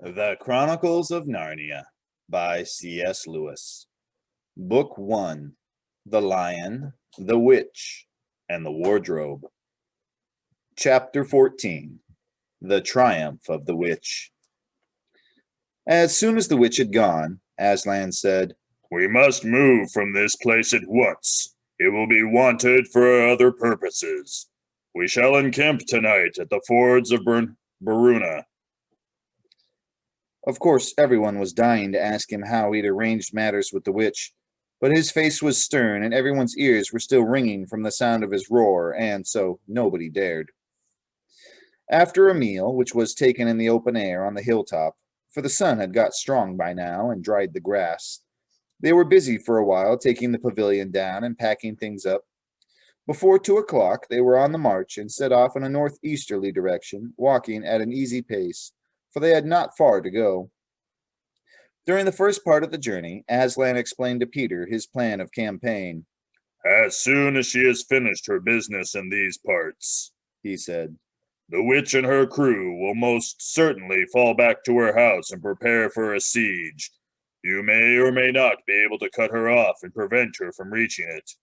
The Chronicles of Narnia by C.S. Lewis. Book 1. The Lion, the Witch, and the Wardrobe. Chapter 14. The Triumph of the Witch. As soon as the witch had gone, Aslan said, "We must move from this place at once. It will be wanted for other purposes. We shall encamp tonight at the fords of Baruna." Of course, everyone was dying to ask him how he'd arranged matters with the witch, but his face was stern and everyone's ears were still ringing from the sound of his roar, and so nobody dared. After a meal, which was taken in the open air on the hilltop, for the sun had got strong by now and dried the grass, they were busy for a while taking the pavilion down and packing things up. Before 2 o'clock, they were on the march and set off in a northeasterly direction, walking at an easy pace, for they had not far to go. During the first part of the journey, Aslan explained to Peter his plan of campaign. "As soon as she has finished her business in these parts," he said, "the witch and her crew will most certainly fall back to her house and prepare for a siege. You may or may not be able to cut her off and prevent her from reaching it."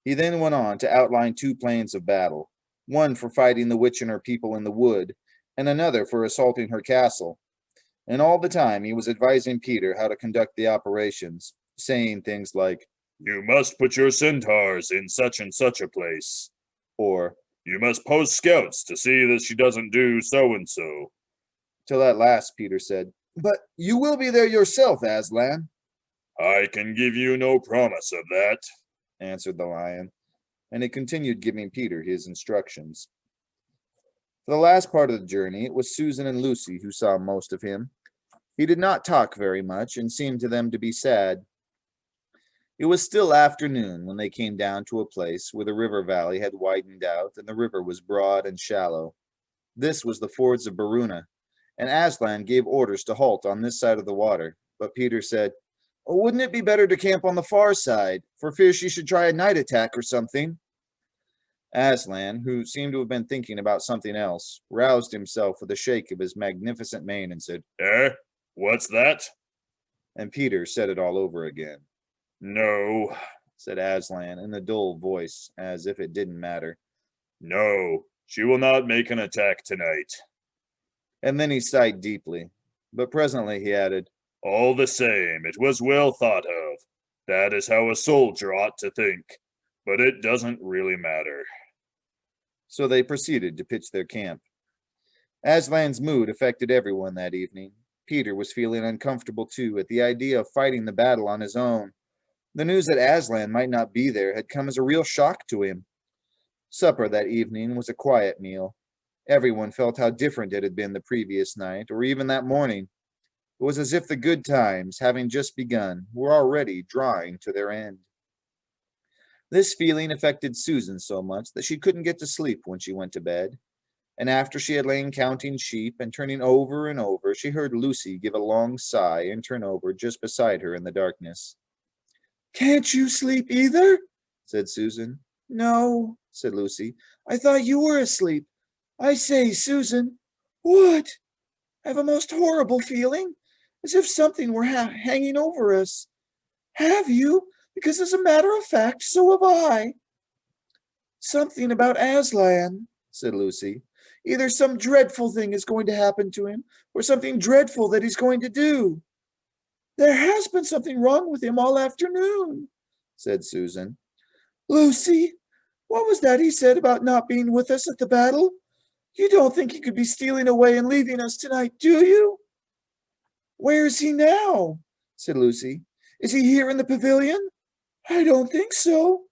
He then went on to outline 2 plans of battle, one for fighting the witch and her people in the wood, and another for assaulting her castle. And all the time he was advising Peter how to conduct the operations, saying things like, "You must put your centaurs in such and such a place," or, "You must post scouts to see that she doesn't do so and so." till at last Peter said, "But you will be there yourself, Aslan." "I can give you no promise of that," answered the lion, and he continued giving Peter his instructions. For the last part of the journey, it was Susan and Lucy who saw most of him. He did not talk very much and seemed to them to be sad. It was still afternoon when they came down to a place where the river valley had widened out and the river was broad and shallow. This was the fords of Baruna, and Aslan gave orders to halt on this side of the water, but Peter said, "Wouldn't it be better to camp on the far side, for fear she should try a night attack or something?" Aslan, who seemed to have been thinking about something else, roused himself with a shake of his magnificent mane and said, What's that?" And Peter said it all over again. "No," said Aslan in a dull voice, as if it didn't matter. "No, she will not make an attack tonight." And then he sighed deeply, but presently he added, "All the same, it was well thought of. That is how a soldier ought to think. But it doesn't really matter." So they proceeded to pitch their camp. Aslan's mood affected everyone that evening. Peter was feeling uncomfortable too at the idea of fighting the battle on his own. The news that Aslan might not be there had come as a real shock to him. Supper that evening was a quiet meal. Everyone felt how different it had been the previous night, or even that morning. It was as if the good times, having just begun, were already drawing to their end. This feeling affected Susan so much that she couldn't get to sleep when she went to bed. And after she had lain counting sheep and turning over and over, she heard Lucy give a long sigh and turn over just beside her in the darkness. "Can't you sleep either?" said Susan. "No," said Lucy. "I thought you were asleep. I say, Susan." "What?" "I have a most horrible feeling, as if something were hanging over us." "Have you? Because as a matter of fact, so have I." "Something about Aslan," said Lucy. "Either some dreadful thing is going to happen to him, or something dreadful that he's going to do." "There has been something wrong with him all afternoon," said Susan. "Lucy, what was that he said about not being with us at the battle? You don't think he could be stealing away and leaving us tonight, do you?" "Where is he now?" said Lucy. "Is he here in the pavilion?" "I don't think so.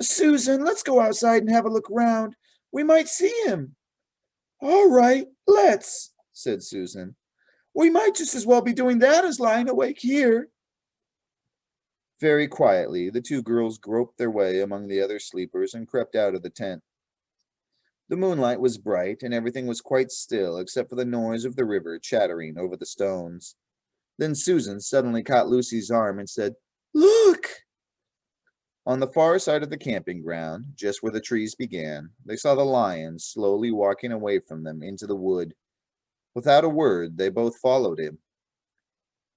Susan, let's go outside and have a look round. We might see him." "All right, let's," said Susan. "We might just as well be doing that as lying awake here." Very quietly, the 2 girls groped their way among the other sleepers and crept out of the tent. The moonlight was bright, and everything was quite still except for the noise of the river chattering over the stones. Then Susan suddenly caught Lucy's arm and said, "Look!" On the far side of the camping ground, just where the trees began, they saw the lion slowly walking away from them into the wood. Without a word, they both followed him.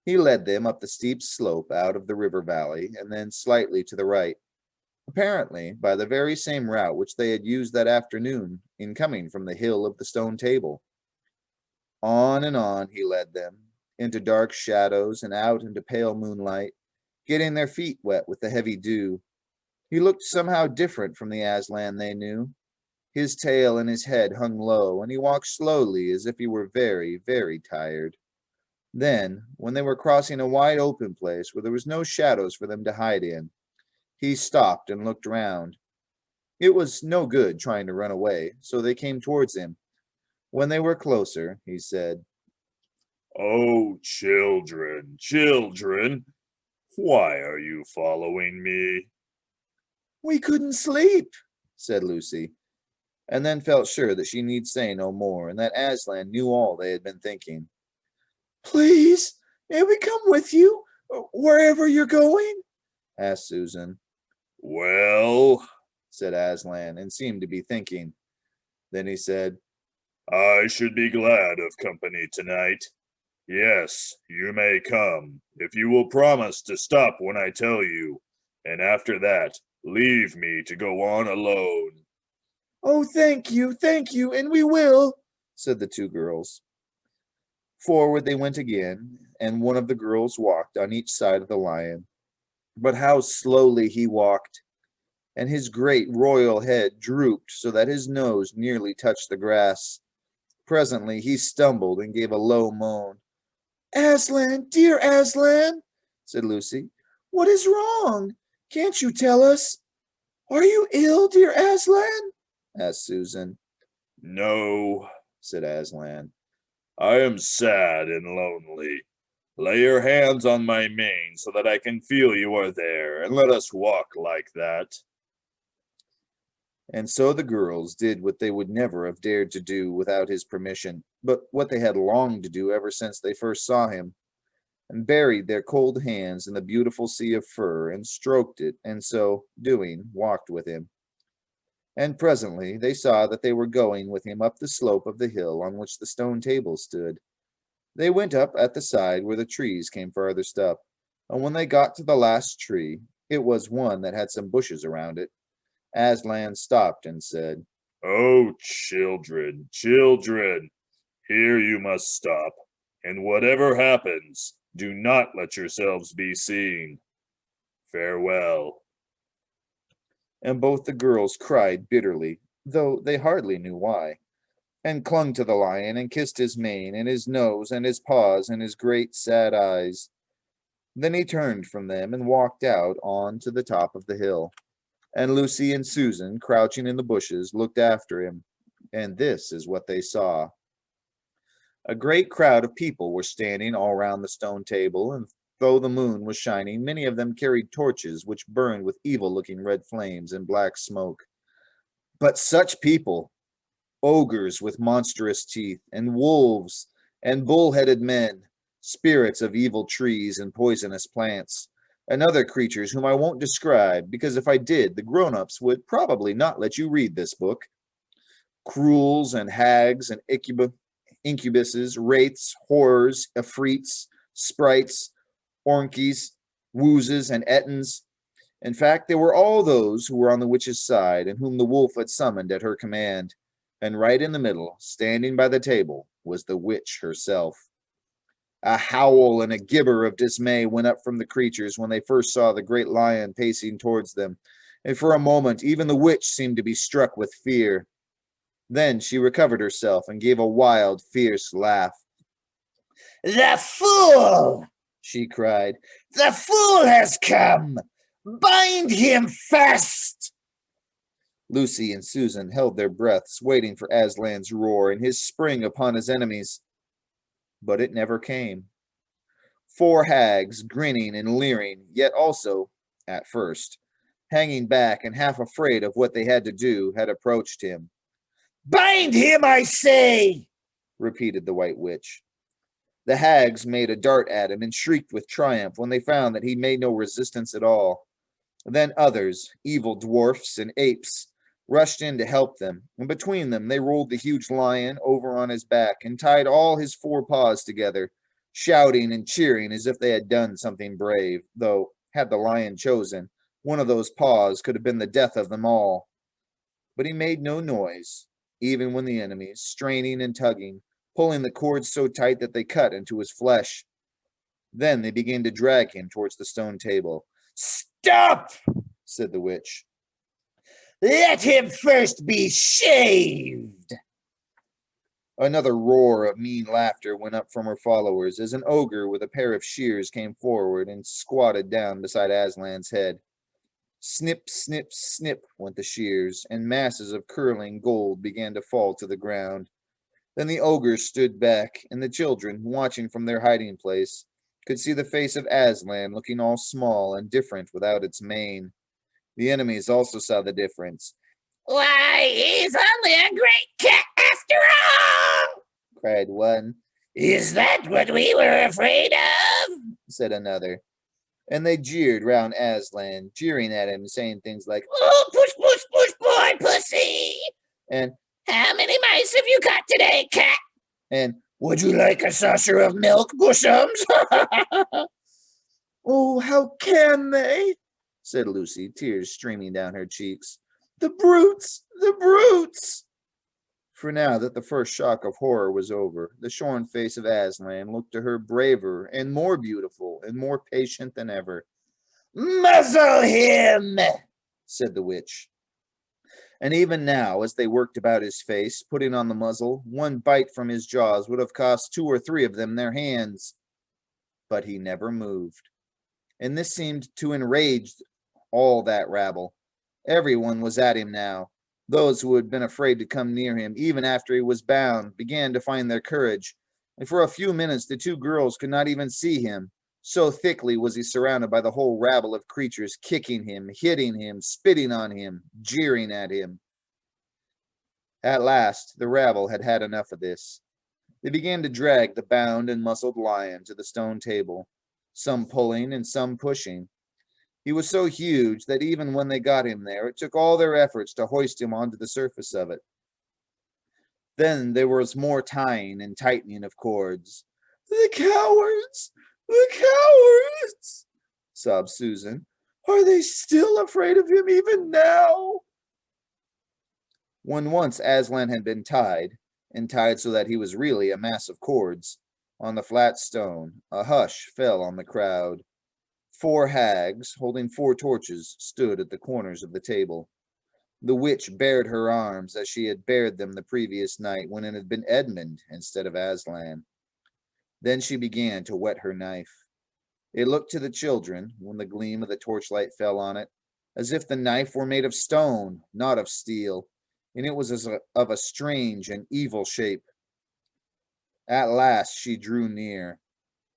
He led them up the steep slope out of the river valley and then slightly to the right, apparently by the very same route which they had used that afternoon in coming from the hill of the stone table. On and on he led them, into dark shadows and out into pale moonlight, getting their feet wet with the heavy dew. He looked somehow different from the Aslan they knew. His tail and his head hung low, and he walked slowly as if he were very, very tired. Then, when they were crossing a wide open place where there was no shadows for them to hide in, he stopped and looked round. It was no good trying to run away, so they came towards him. When they were closer, he said, "Oh, children, children, why are you following me?" "We couldn't sleep," said Lucy, and then felt sure that she need say no more, and that Aslan knew all they had been thinking. "Please, may we come with you, wherever you're going?" asked Susan. "Well," said Aslan, and seemed to be thinking. Then he said, "I should be glad of company tonight. Yes, you may come, if you will promise to stop when I tell you, and after that, leave me to go on alone." "Oh, thank you, and we will," said the two girls. Forward they went again, and one of the girls walked on each side of the lion. But how slowly he walked! And his great royal head drooped so that his nose nearly touched the grass. Presently he stumbled and gave a low moan. "Aslan, dear Aslan," said Lucy, "what is wrong? Can't you tell us?" "Are you ill, dear Aslan?" asked Susan. "No," said Aslan. "I am sad and lonely. Lay your hands on my mane so that I can feel you are there, and let us walk like that." And so the girls did what they would never have dared to do without his permission, but what they had longed to do ever since they first saw him, and buried their cold hands in the beautiful sea of fur, and stroked it, and so, doing, walked with him. And presently they saw that they were going with him up the slope of the hill on which the stone table stood. They went up at the side where the trees came farthest up, and when they got to the last tree, it was one that had some bushes around it, Aslan stopped and said, "Oh, children, children, here you must stop, and whatever happens, do not let yourselves be seen. Farewell." and both the girls cried bitterly, though they hardly knew why, and clung to the lion and kissed his mane and his nose and his paws and his great sad eyes. Then he turned from them and walked out on to the top of the hill, and Lucy and Susan, crouching in the bushes, looked after him, and this is what they saw. A great crowd of people were standing all round the stone table, and though the moon was shining, many of them carried torches which burned with evil-looking red flames and black smoke. But such people! Ogres with monstrous teeth, and wolves, and bull-headed men, spirits of evil trees and poisonous plants, and other creatures whom I won't describe, because if I did, the grown-ups would probably not let you read this book. Cruels and hags and incubuses, wraiths, horrors, afrits, sprites, ornkies, woozes, and ettins. In fact, they were all those who were on the witch's side, and whom the wolf had summoned at her command. And right in the middle, standing by the table, was the witch herself. A howl and a gibber of dismay went up from the creatures when they first saw the great lion pacing towards them, and for a moment even the witch seemed to be struck with fear. Then she recovered herself and gave a wild, fierce laugh. "The fool!" she cried. "The fool has come! Bind him fast!" Lucy and Susan held their breaths, waiting for Aslan's roar and his spring upon his enemies. But it never came. 4 hags, grinning and leering, yet also, at first, hanging back and half afraid of what they had to do, had approached him. "Bind him, I say!" repeated the White Witch. The hags made a dart at him and shrieked with triumph when they found that he made no resistance at all. Then others, evil dwarfs and apes, rushed in to help them, and between them they rolled the huge lion over on his back and tied all his 4 paws together, shouting and cheering as if they had done something brave, though, had the lion chosen, one of those paws could have been the death of them all. But he made no noise, even when the enemies, straining and tugging, pulling the cords so tight that they cut into his flesh. Then they began to drag him towards the stone table. "Stop!" said the witch. "Let him first be shaved." Another roar of mean laughter went up from her followers as an ogre with a pair of shears came forward and squatted down beside Aslan's head. Snip, snip, snip went the shears, and masses of curling gold began to fall to the ground. Then the ogre stood back, and the children, watching from their hiding place, could see the face of Aslan looking all small and different without its mane. The enemies also saw the difference. "Why, he's only a great cat after all!" cried one. "Is that what we were afraid of?" said another. And they jeered round Aslan, jeering at him, saying things like, "Oh, push, push, push, boy, pussy!" And, "How many mice have you caught today, cat?" And, "Would you like a saucer of milk, Bushums?" "Oh, how can they?" said Lucy, tears streaming down her cheeks. "The brutes! The brutes!" For now that the first shock of horror was over, the shorn face of Aslan looked to her braver and more beautiful and more patient than ever. "Muzzle him!" said the witch. And even now, as they worked about his face, putting on the muzzle, one bite from his jaws would have cost 2 or 3 of them their hands. But he never moved. And this seemed to enrage all that rabble. Everyone was at him now. Those who had been afraid to come near him, even after he was bound, began to find their courage. And for a few minutes, the 2 girls could not even see him. So thickly was he surrounded by the whole rabble of creatures, kicking him, hitting him, spitting on him, jeering at him. At last, the rabble had had enough of this. They began to drag the bound and muzzled lion to the stone table, some pulling and some pushing. He was so huge that even when they got him there, it took all their efforts to hoist him onto the surface of it. Then there was more tying and tightening of cords. "The cowards! The cowards!" sobbed Susan. "Are they still afraid of him even now?" When once Aslan had been tied, and tied so that he was really a mass of cords, on the flat stone, a hush fell on the crowd. 4 hags, holding 4 torches, stood at the corners of the table. The witch bared her arms as she had bared them the previous night when it had been Edmund instead of Aslan. Then she began to whet her knife. It looked to the children, when the gleam of the torchlight fell on it, as if the knife were made of stone, not of steel, and it was of a strange and evil shape. At last she drew near.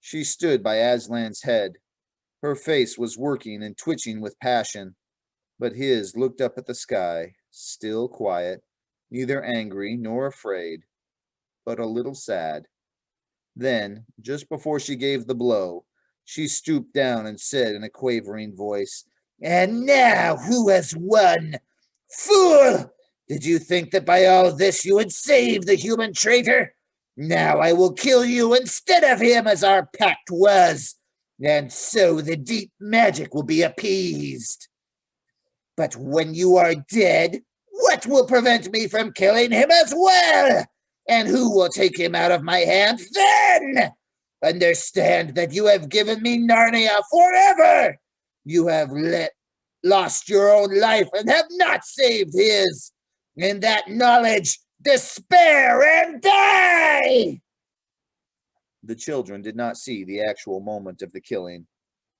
She stood by Aslan's head. Her face was working and twitching with passion, but his looked up at the sky, still quiet, neither angry nor afraid, but a little sad. Then, just before she gave the blow, she stooped down and said in a quavering voice, "And now who has won? Fool! Did you think that by all this you would save the human traitor? Now I will kill you instead of him as our pact was, and so the deep magic will be appeased. But when you are dead, what will prevent me from killing him as well? And who will take him out of my hands then? Understand that you have given me Narnia forever. You have lost your own life and have not saved his. In that knowledge, despair and die!" The children did not see the actual moment of the killing.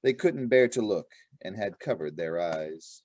They couldn't bear to look and had covered their eyes.